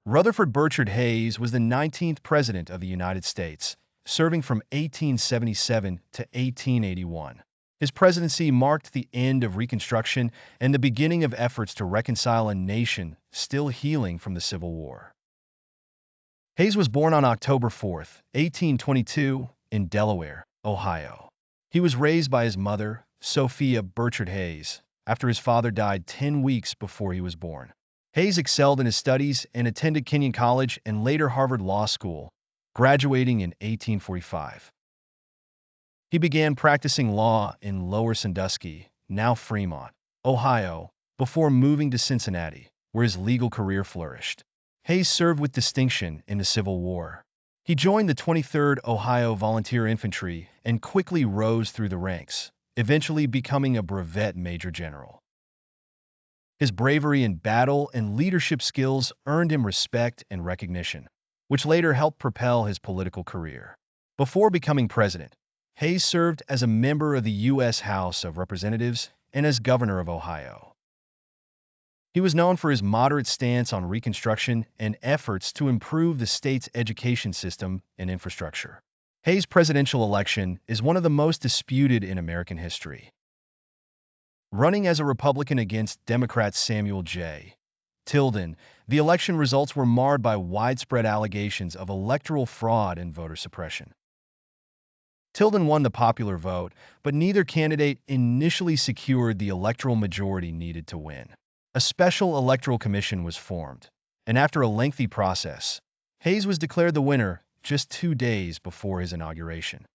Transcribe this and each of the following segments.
Rutherford Hayes was the 19th President of the United States, serving from 1877 to 1881. His presidency marked the end of Reconstruction and the beginning of efforts to reconcile a nation still healing from the Civil War. Hayes was born on October 4, 1822, in Delaware, Ohio. He was raised by his mother, Sophia Hayes, after his father died 10 weeks before he was born. Hayes excelled in his studies and attended Kenyon College and later Harvard Law School, graduating in 1845. He began practicing law in Lower Sandusky, now Fremont, Ohio, before moving to Cincinnati, where his legal career flourished. Hayes served with distinction in the Civil War. He joined the 23rd Ohio Volunteer Infantry and quickly rose through the ranks, eventually becoming a brevet major general. His bravery in battle and leadership skills earned him respect and recognition, which later helped propel his political career. Before becoming president, Hayes served as a member of the U.S. House of Representatives and as governor of Ohio. He was known for his moderate stance on Reconstruction and efforts to improve the state's education system and infrastructure. Hayes' presidential election is one of the most disputed in American history. Running as a Republican against Democrat Samuel J. Tilden, the election results were marred by widespread allegations of electoral fraud and voter suppression. Tilden won the popular vote, but neither candidate initially secured the electoral majority needed to win. A special electoral commission was formed, and after a lengthy process, Hayes was declared the winner just 2 days before his inauguration.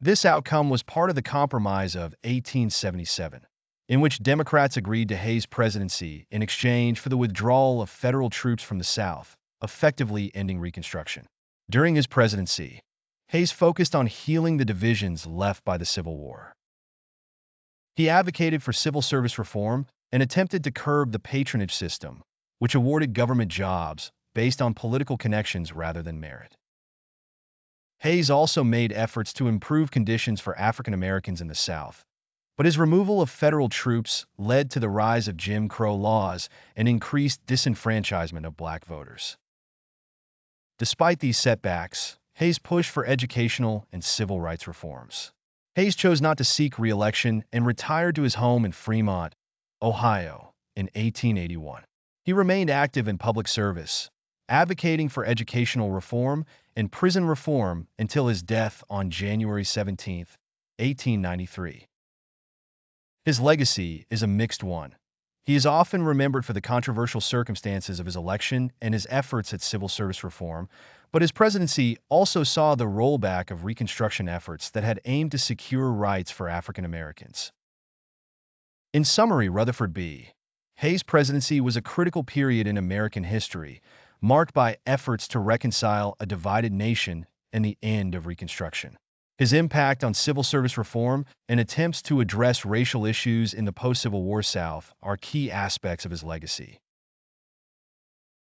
This outcome was part of the Compromise of 1877, in which Democrats agreed to Hayes' presidency in exchange for the withdrawal of federal troops from the South, effectively ending Reconstruction. During his presidency, Hayes focused on healing the divisions left by the Civil War. He advocated for civil service reform and attempted to curb the patronage system, which awarded government jobs based on political connections rather than merit. Hayes also made efforts to improve conditions for African Americans in the South, but his removal of federal troops led to the rise of Jim Crow laws and increased disenfranchisement of black voters. Despite these setbacks, Hayes pushed for educational and civil rights reforms. Hayes chose not to seek re-election and retired to his home in Fremont, Ohio, in 1881. He remained active in public service, advocating for educational reform and prison reform until his death on January 17, 1893. His legacy is a mixed one. He is often remembered for the controversial circumstances of his election and his efforts at civil service reform, but his presidency also saw the rollback of Reconstruction efforts that had aimed to secure rights for African Americans. In summary, Rutherford B. Hayes' presidency was a critical period in American history, marked by efforts to reconcile a divided nation and the end of Reconstruction. His impact on civil service reform and attempts to address racial issues in the post-Civil War South are key aspects of his legacy.